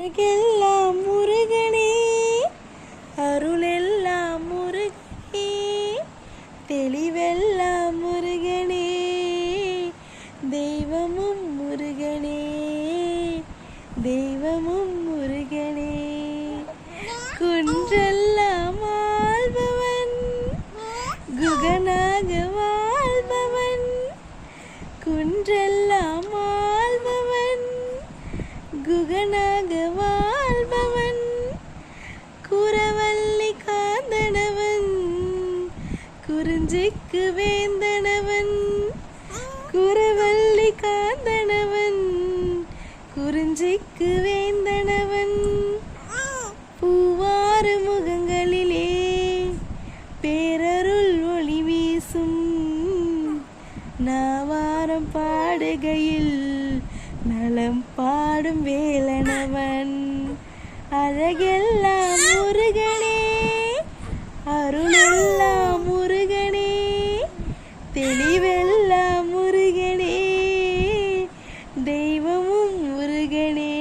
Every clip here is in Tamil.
எல்லாம் முருகனே, அருளெல்லாம் முருகனே, தெளிவெல்லாம் முருகனே, தெய்வமும் முருகனே, தெய்வமும் முருகனே. குன்றெல்லாம் ஆள்பவன், குகனாக வாழ்பவன், குன்றெல்லாம் ஆள்பவன், குகனாக வாழ்பவன், குரவள்ளி காந்தனவன், குறிஞ்சிக்கு வேந்தனவன், குரவள்ளி காந்தனவன், குறிஞ்சிக்கு வேந்தனவன். பூவாறு முகங்களிலே பேரருள் ஒளி வீசும், நாவாரம் பாடுகையில் நலம் பாடும் வேலனவன். அழகெல்லாம் முருகனே, அருளெல்லாம் முருகனே, தெளிவெல்லாம் முருகனே, தெய்வமும் முருகனே,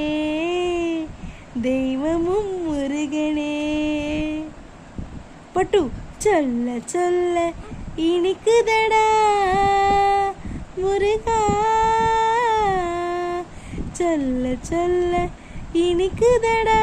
தெய்வமும் முருகனே. பட்டு சொல்ல சொல்ல இனிக்குதடா முருகா, சொல்ல சொல்ல இனிக்குதடா.